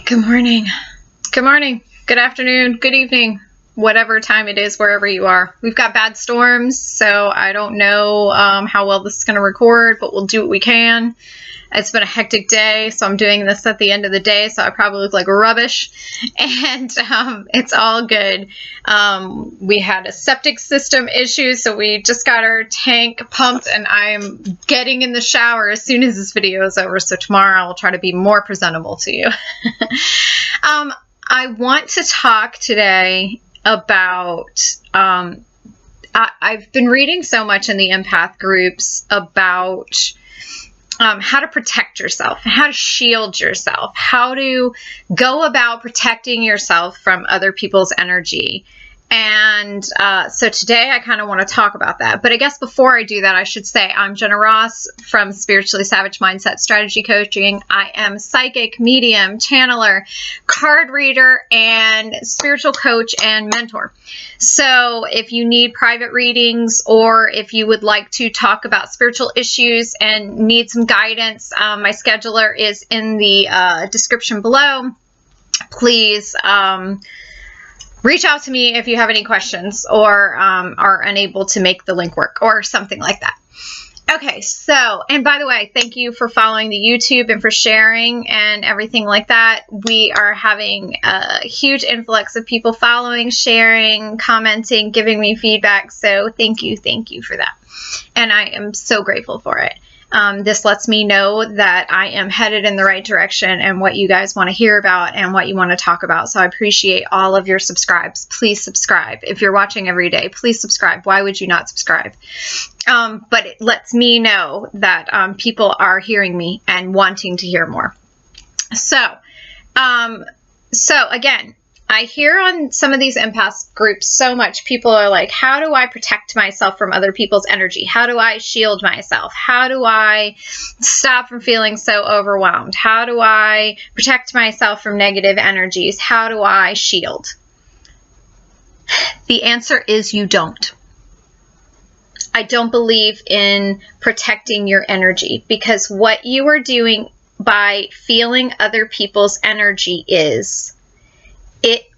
Good morning. Good morning. Good afternoon. Good evening. Whatever time it is, wherever you are. We've got bad storms, so I don't know how well this is going to record, but we'll do what we can. It's been a hectic day, so I'm doing this at the end of the day, so I probably look like rubbish, and it's all good. We had a septic system issue, so we just got our tank pumped, and I'm getting in the shower as soon as this video is over, so tomorrow I'll try to be more presentable to you. I want to talk today about, I've been reading so much in the empath groups about how to protect yourself, how to shield yourself, how to go about protecting yourself from other people's energy. And so today I kind of want to talk about that. But I guess before I do that, I should say I'm Jenna Ross from Spiritually Savage Mindset Strategy Coaching. I am psychic, medium, channeler, card reader, and spiritual coach and mentor. So if you need private readings or if you would like to talk about spiritual issues and need some guidance, my scheduler is in the description below. Please reach out to me if you have any questions or are unable to make the link work or something like that. Okay, so, and by the way, thank you for following the YouTube and for sharing and everything like that. We are having a huge influx of people following, sharing, commenting, giving me feedback. So thank you for that. And I am so grateful for it. This lets me know that I am headed in the right direction and what you guys want to hear about and what you want to talk about. So I appreciate all of your subscribes. Please subscribe. If you're watching every day, please subscribe. Why would you not subscribe? But it lets me know that people are hearing me and wanting to hear more. So again, I hear on some of these empath groups so much, people are like, how do I protect myself from other people's energy? How do I shield myself? How do I stop from feeling so overwhelmed? How do I protect myself from negative energies? How do I shield? The answer is you don't. I don't believe in protecting your energy, because what you are doing by feeling other people's energy is, it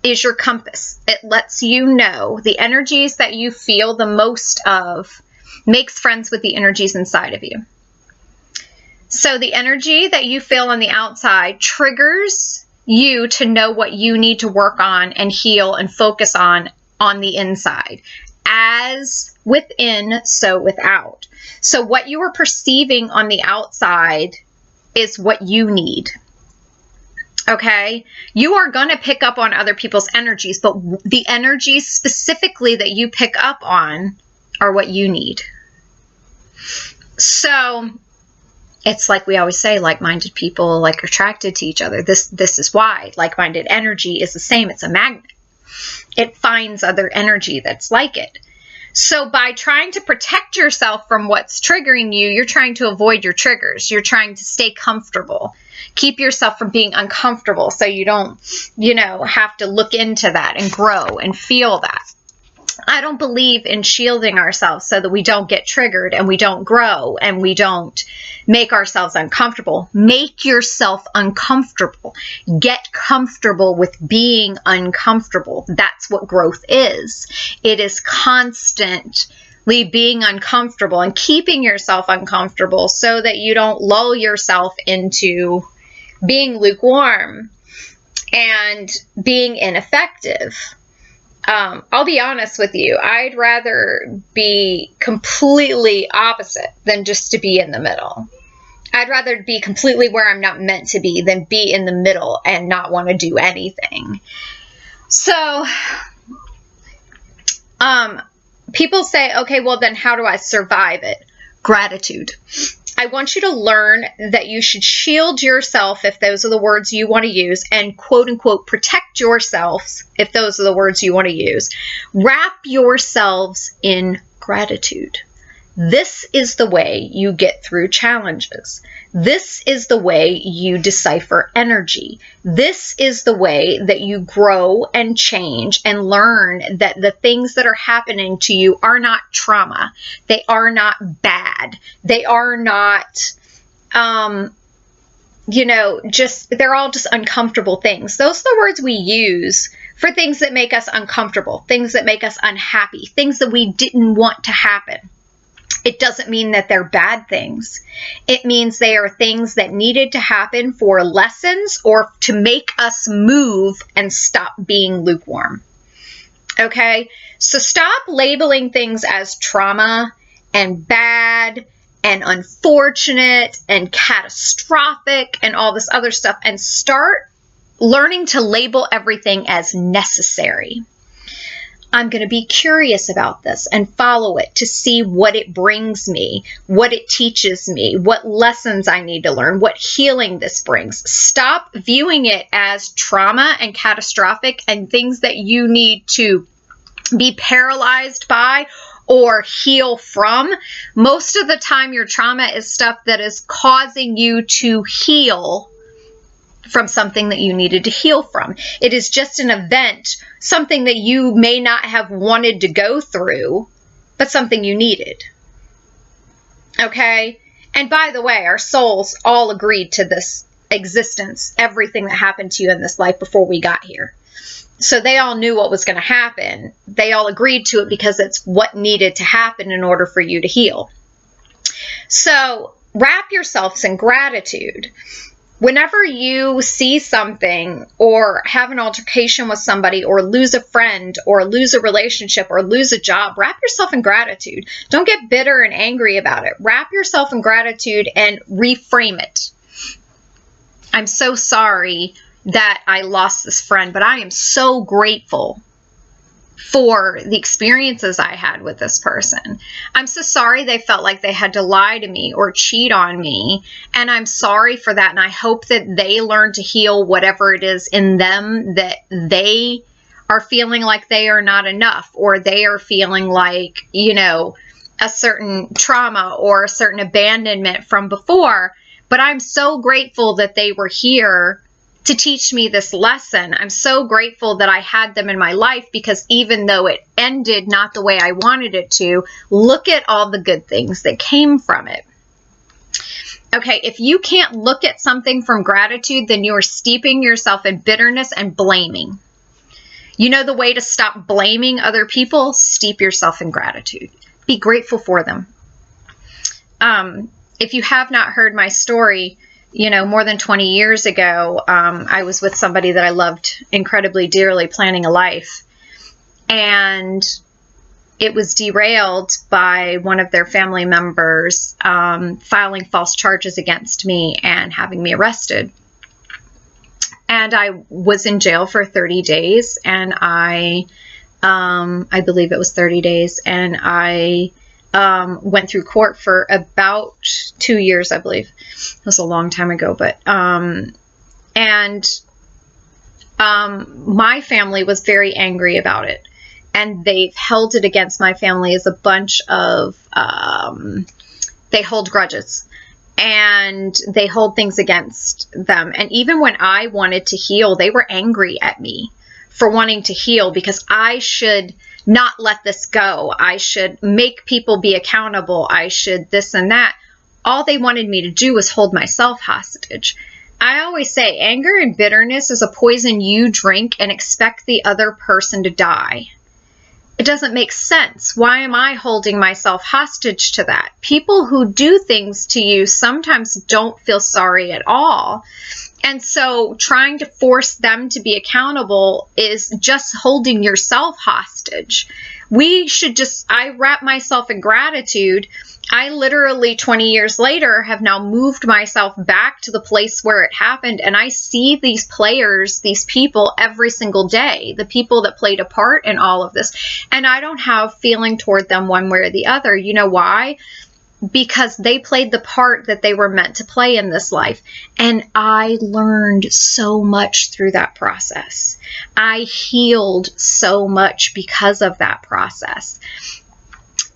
is your compass. It lets you know the energies that you feel the most of makes friends with the energies inside of you. So the energy that you feel on the outside triggers you to know what you need to work on and heal and focus on the inside. As within, so without. So what you are perceiving on the outside is what you need. Okay, you are going to pick up on other people's energies, but the energies specifically that you pick up on are what you need. So it's like we always say, like-minded people like attracted to each other. This is why like-minded energy is the same. It's a magnet. It finds other energy that's like it. So by trying to protect yourself from what's triggering you, you're trying to avoid your triggers. You're trying to stay comfortable. Keep yourself from being uncomfortable so you don't, have to look into that and grow and feel that. I don't believe in shielding ourselves so that we don't get triggered and we don't grow and we don't make ourselves uncomfortable. Make yourself uncomfortable. Get comfortable with being uncomfortable. That's what growth is. It is constantly being uncomfortable and keeping yourself uncomfortable so that you don't lull yourself into being lukewarm and being ineffective. I'll be honest with you. I'd rather be completely opposite than just to be in the middle. I'd rather be completely where I'm not meant to be than be in the middle and not want to do anything. So, people say, okay, well then how do I survive it? Gratitude. I want you to learn that you should shield yourself, if those are the words you want to use, and quote unquote protect yourselves, if those are the words you want to use. Wrap yourselves in gratitude. This is the way you get through challenges. This is the way you decipher energy. This is the way that you grow and change and learn that the things that are happening to you are not trauma. They are not bad. They are not they're all just uncomfortable things. Those are the words we use for things that make us uncomfortable, things that make us unhappy, things that we didn't want to happen. It doesn't mean that they're bad things. It means they are things that needed to happen for lessons or to make us move and stop being lukewarm. Okay? So stop labeling things as trauma and bad and unfortunate and catastrophic and all this other stuff, and start learning to label everything as necessary. I'm going to be curious about this and follow it to see what it brings me, what it teaches me, what lessons I need to learn, what healing this brings. Stop viewing it as trauma and catastrophic and things that you need to be paralyzed by or heal from. Most of the time, your trauma is stuff that is causing you to heal from something that you needed to heal from. It is just an event, something that you may not have wanted to go through, but something you needed. Okay? And by the way, our souls all agreed to this existence, everything that happened to you in this life before we got here. So they all knew what was going to happen. They all agreed to it because it's what needed to happen in order for you to heal. So wrap yourselves in gratitude. Whenever you see something or have an altercation with somebody or lose a friend or lose a relationship or lose a job, wrap yourself in gratitude. Don't get bitter and angry about it. Wrap yourself in gratitude and reframe it. I'm so sorry that I lost this friend, but I am so grateful for the experiences I had with this person. I'm so sorry they felt like they had to lie to me or cheat on me, and I'm sorry for that, and I hope that they learn to heal whatever it is in them that they are feeling like they are not enough, or they are feeling like, a certain trauma or a certain abandonment from before. But I'm so grateful that they were here to teach me this lesson. I'm so grateful that I had them in my life, because even though it ended not the way I wanted it to, look at all the good things that came from it. Okay, if you can't look at something from gratitude, then you're steeping yourself in bitterness and blaming. You know the way to stop blaming other people? Steep yourself in gratitude. Be grateful for them. If you have not heard my story, more than 20 years ago, I was with somebody that I loved incredibly dearly, planning a life. And it was derailed by one of their family members filing false charges against me and having me arrested. And I was in jail for 30 days, and I believe it was 30 days, and I went through court for about 2 years, I believe. It was a long time ago, but my family was very angry about it, and they've held it against my family as a bunch of they hold grudges, and they hold things against them. And even when I wanted to heal, they were angry at me for wanting to heal, because I should not let this go. I should make people be accountable. I should this and that. All they wanted me to do was hold myself hostage. I always say anger and bitterness is a poison you drink and expect the other person to die. It doesn't make sense. Why am I holding myself hostage to that? People who do things to you sometimes don't feel sorry at all. And so trying to force them to be accountable is just holding yourself hostage. I wrap myself in gratitude. I literally 20 years later have now moved myself back to the place where it happened, and I see these players, these people every single day, the people that played a part in all of this, and I don't have feeling toward them one way or the other. You know why? Because they played the part that they were meant to play in this life. And I learned so much through that process. I healed so much because of that process.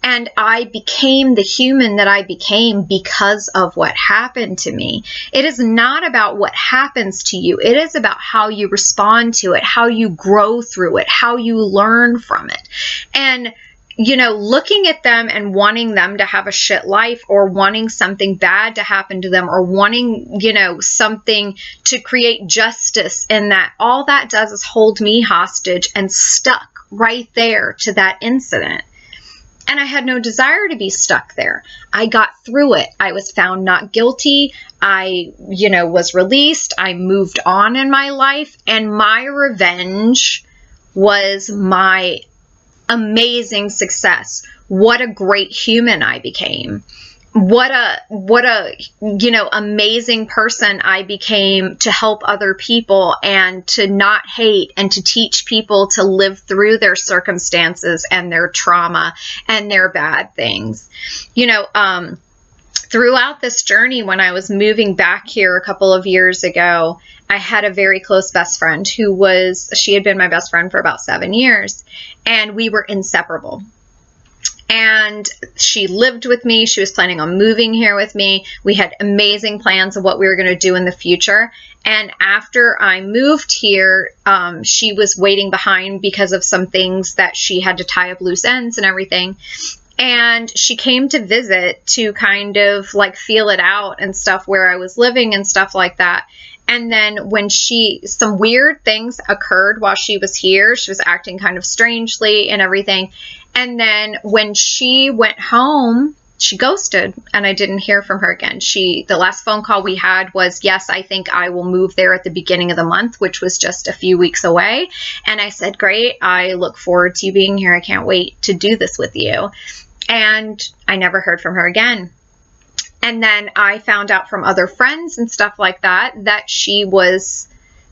And I became the human that I became because of what happened to me. It is not about what happens to you. It is about how you respond to it, how you grow through it, how you learn from it. And looking at them and wanting them to have a shit life, or wanting something bad to happen to them, or wanting, something to create justice in that, all that does is hold me hostage and stuck right there to that incident. And I had no desire to be stuck there. I got through it. I was found not guilty. I, was released. I moved on in my life, and my revenge was my amazing success. What a great human I became. What a amazing person I became to help other people, and to not hate, and to teach people to live through their circumstances and their trauma and their bad things. Throughout this journey, when I was moving back here a couple of years ago, I had a very close best friend she had been my best friend for about 7 years, and we were inseparable. And she lived with me. She was planning on moving here with me. We had amazing plans of what we were going to do in the future. And after I moved here, she was waiting behind because of some things that she had to tie up loose ends and everything. And she came to visit to kind of like feel it out and stuff, where I was living and stuff like that. And then when some weird things occurred while she was here. She was acting kind of strangely and everything. And then when she went home, she ghosted, and I didn't hear from her again. The last phone call we had was, yes, I think I will move there at the beginning of the month, which was just a few weeks away. And I said, great, I look forward to you being here. I can't wait to do this with you. And I never heard from her again. And then I found out from other friends and stuff like that she was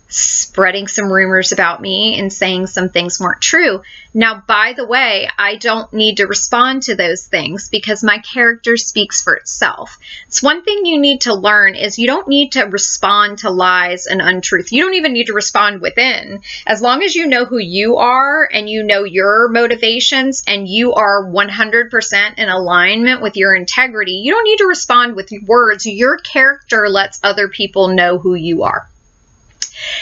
spreading some rumors about me and saying some things weren't true. Now, by the way, I don't need to respond to those things because my character speaks for itself. It's one thing you need to learn is you don't need to respond to lies and untruth. You don't even need to respond within. As long as you know who you are and you know your motivations and you are 100% in alignment with your integrity, you don't need to respond with words. Your character lets other people know who you are.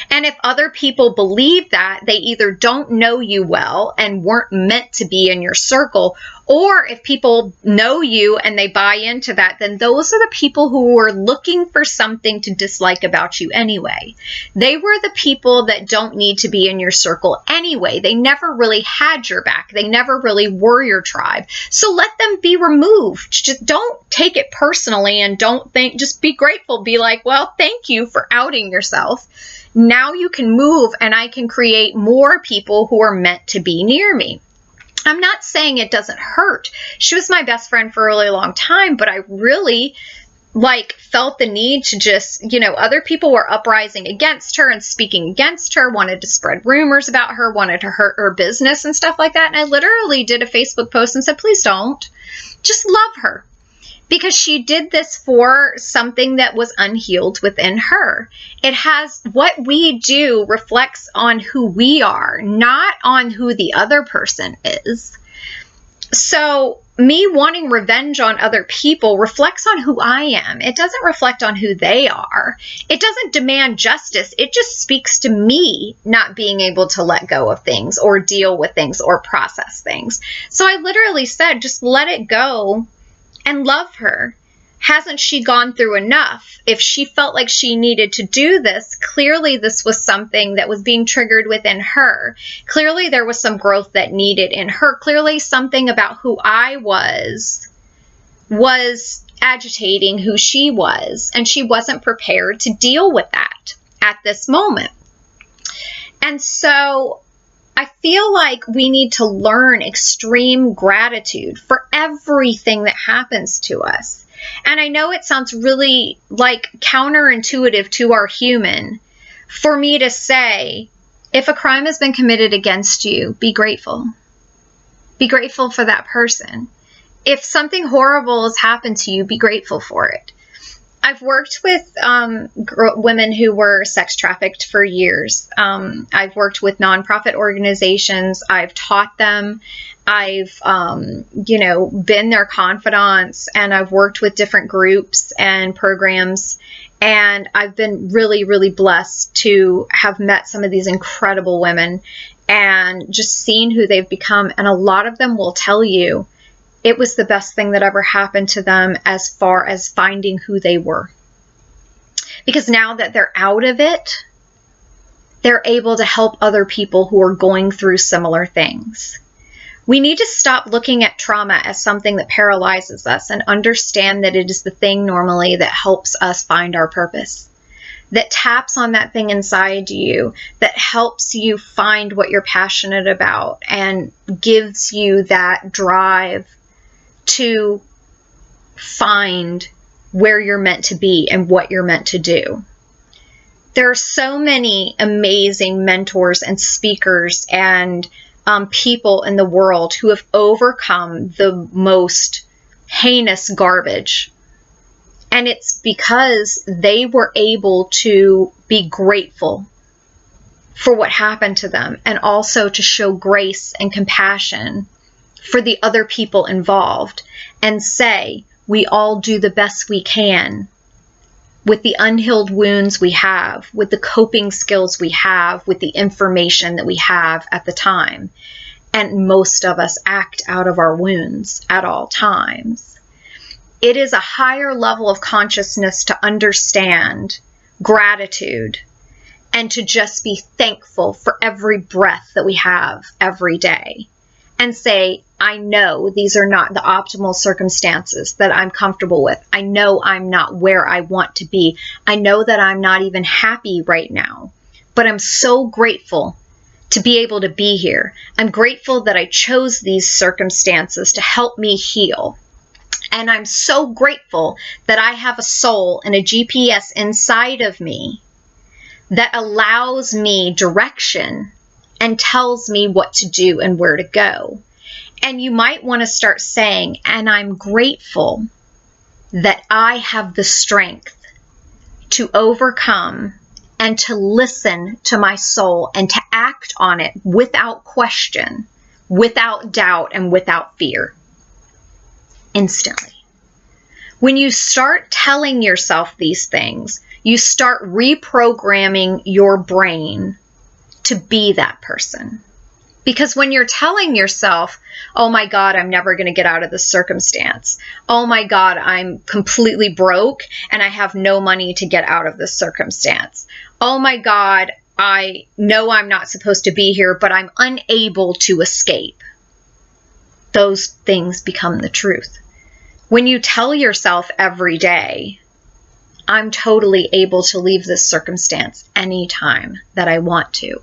And if other people believe that, they either don't know you well and weren't meant to be in your circle, or if people know you and they buy into that, then those are the people who were looking for something to dislike about you anyway. They were the people that don't need to be in your circle anyway. They never really had your back. They never really were your tribe. So let them be removed. Just don't take it personally and don't think, just be grateful. Be like, well, thank you for outing yourself. Now you can move and I can create more people who are meant to be near me. I'm not saying it doesn't hurt. She was my best friend for a really long time, but I really felt the need to just, other people were uprising against her and speaking against her, wanted to spread rumors about her, wanted to hurt her business and stuff like that. And I literally did a Facebook post and said, please don't. Just love her. Because she did this for something that was unhealed within her. What we do reflects on who we are, not on who the other person is. So me wanting revenge on other people reflects on who I am. It doesn't reflect on who they are. It doesn't demand justice. It just speaks to me not being able to let go of things or deal with things or process things. So I literally said, just let it go. And love her. Hasn't she gone through enough? If she felt like she needed to do this, clearly this was something that was being triggered within her. Clearly there was some growth that needed in her. Clearly something about who I was agitating who she was, and she wasn't prepared to deal with that at this moment. And so I feel like we need to learn extreme gratitude for everything that happens to us. And I know it sounds really counterintuitive to our human for me to say, if a crime has been committed against you, be grateful. Be grateful for that person. If something horrible has happened to you, be grateful for it. I've worked with women who were sex trafficked for years. I've worked with nonprofit organizations. I've taught them. I've, been their confidants, and I've worked with different groups and programs. And I've been really, really blessed to have met some of these incredible women. and just seeing who they've become. And a lot of them will tell you it was the best thing that ever happened to them as far as finding who they were. Because now that they're out of it, they're able to help other people who are going through similar things. We need to stop looking at trauma as something that paralyzes us and understand that it is the thing normally that helps us find our purpose, that taps on that thing inside you, that helps you find what you're passionate about and gives you that drive to find where you're meant to be and what you're meant to do. There are so many amazing mentors and speakers and people in the world who have overcome the most heinous garbage. And it's because they were able to be grateful for what happened to them and also to show grace and compassion for the other people involved and say, we all do the best we can with the unhealed wounds we have, with the coping skills we have, with the information that we have at the time. And most of us act out of our wounds at all times. It is a higher level of consciousness to understand gratitude and to just be thankful for every breath that we have every day and say, I know these are not the optimal circumstances that I'm comfortable with. I know I'm not where I want to be. I know that I'm not even happy right now, but I'm so grateful to be able to be here. I'm grateful that I chose these circumstances to help me heal. And I'm so grateful that I have a soul and a GPS inside of me that allows me direction and tells me what to do and where to go. And you might want to start saying, and I'm grateful that I have the strength to overcome and to listen to my soul and to act on it without question, without doubt, and without fear. Instantly. When you start telling yourself these things, you start reprogramming your brain to be that person. Because when you're telling yourself, oh my God, I'm never going to get out of this circumstance. Oh my God, I'm completely broke and I have no money to get out of this circumstance. Oh my God, I know I'm not supposed to be here, but I'm unable to escape. Those things become the truth. When you tell yourself every day, I'm totally able to leave this circumstance anytime that I want to.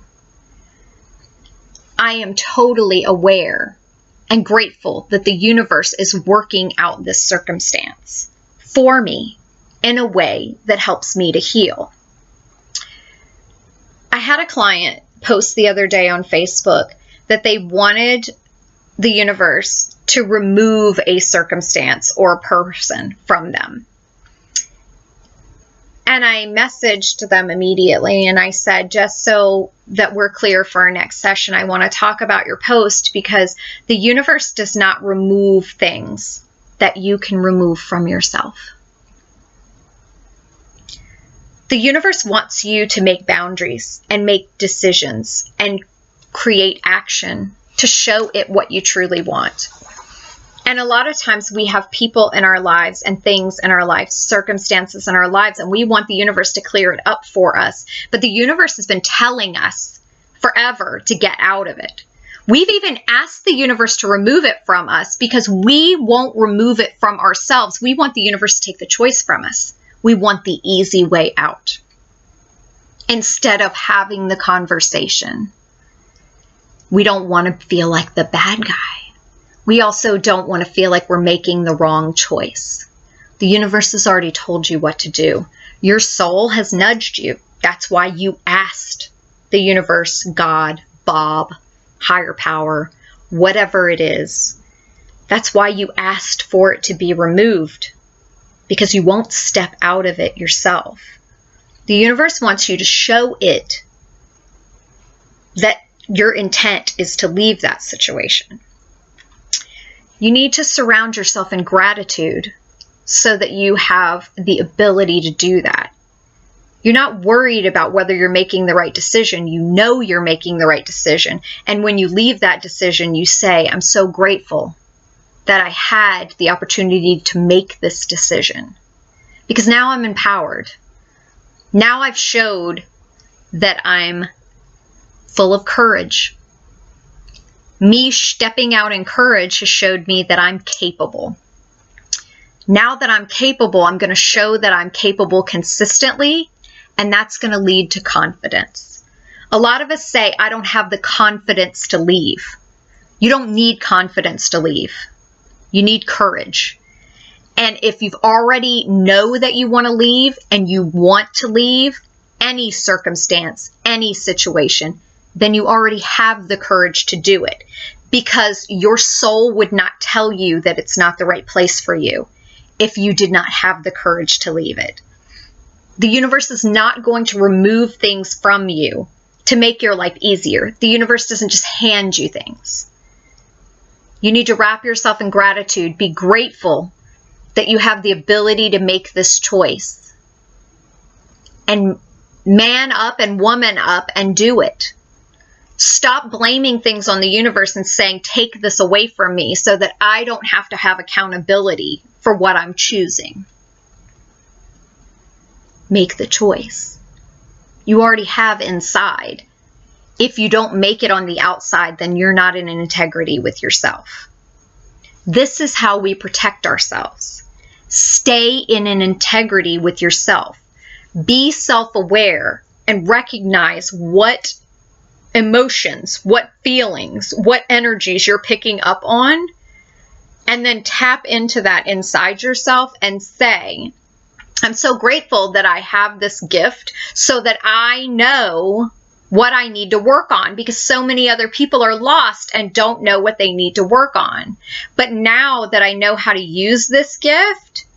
I am totally aware and grateful that the universe is working out this circumstance for me in a way that helps me to heal. I had a client post the other day on Facebook that they wanted the universe to remove a circumstance or a person from them. And I messaged them immediately and I said, just so that we're clear for our next session, I want to talk about your post because the universe does not remove things that you can remove from yourself. The universe wants you to make boundaries and make decisions and create action to show it what you truly want. And a lot of times we have people in our lives and things in our lives, circumstances in our lives, and we want the universe to clear it up for us. But the universe has been telling us forever to get out of it. We've even asked the universe to remove it from us because we won't remove it from ourselves. We want the universe to take the choice from us. We want the easy way out instead of having the conversation. We don't want to feel like the bad guy. We also don't want to feel like we're making the wrong choice. The universe has already told you what to do. Your soul has nudged you. That's why you asked the universe, God, Bob, higher power, whatever it is. That's why you asked for it to be removed, because you won't step out of it yourself. The universe wants you to show it that your intent is to leave that situation. You need to surround yourself in gratitude so that you have the ability to do that. You're not worried about whether you're making the right decision. You know you're making the right decision. And when you leave that decision, you say, I'm so grateful that I had the opportunity to make this decision. Because now I'm empowered. Now I've showed that I'm full of courage. Me stepping out in courage has showed me that I'm capable. Now that I'm capable, I'm going to show that I'm capable consistently, and that's going to lead to confidence. A lot of us say, I don't have the confidence to leave. You don't need confidence to leave. You need courage. And if you've already know that you want to leave and you want to leave any circumstance, any situation, then you already have the courage to do it, because your soul would not tell you that it's not the right place for you if you did not have the courage to leave it. The universe is not going to remove things from you to make your life easier. The universe doesn't just hand you things. You need to wrap yourself in gratitude. Be grateful that you have the ability to make this choice. And man up and woman up and do it. Stop blaming things on the universe and saying, take this away from me so that I don't have to have accountability for what I'm choosing. Make the choice. You already have inside. If you don't make it on the outside, then you're not in integrity with yourself. This is how we protect ourselves. Stay in an integrity with yourself. Be self-aware and recognize what emotions, what feelings, what energies you're picking up on, and then tap into that inside yourself and say, I'm so grateful that I have this gift so that I know what I need to work on, because so many other people are lost and don't know what they need to work on. But now that I know how to use this gift,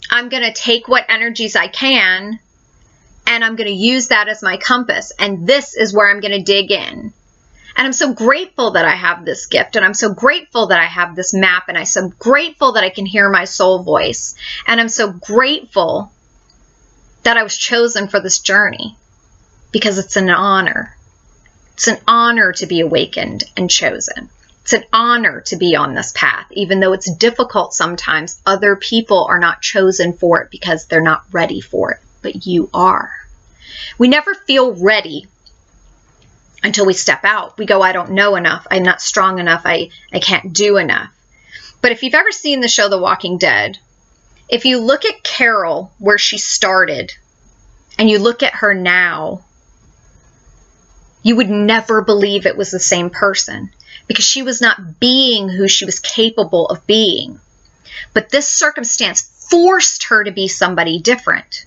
I'm going to take what energies I can and I'm going to use that as my compass. And this is where I'm going to dig in. And I'm so grateful that I have this gift. And I'm so grateful that I have this map. And I'm so grateful that I can hear my soul voice. And I'm so grateful that I was chosen for this journey, because it's an honor. It's an honor to be awakened and chosen. It's an honor to be on this path, even though it's difficult sometimes. Other people are not chosen for it because they're not ready for it, but you are. We never feel ready until we step out. We go, I don't know enough. I'm not strong enough. I can't do enough. But if you've ever seen the show The Walking Dead, if you look at Carol, where she started, and you look at her now, you would never believe it was the same person, because she was not being who she was capable of being. But this circumstance forced her to be somebody different.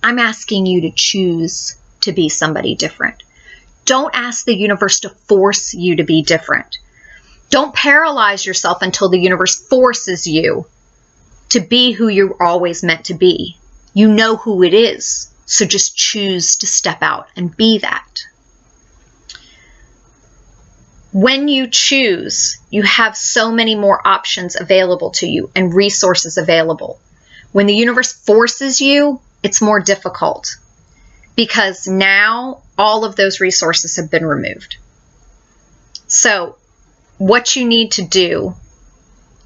I'm asking you to choose to be somebody different. Don't ask the universe to force you to be different. Don't paralyze yourself until the universe forces you to be who you're always meant to be. You know who it is, so just choose to step out and be that. When you choose, you have so many more options available to you and resources available. When the universe forces you, it's more difficult, because now all of those resources have been removed. So what you need to do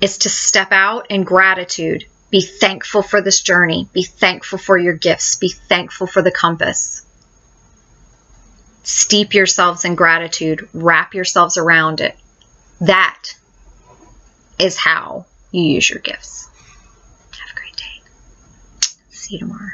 is to step out in gratitude. Be thankful for this journey. Be thankful for your gifts. Be thankful for the compass. Steep yourselves in gratitude. Wrap yourselves around it. That is how you use your gifts. Have a great day. See you tomorrow.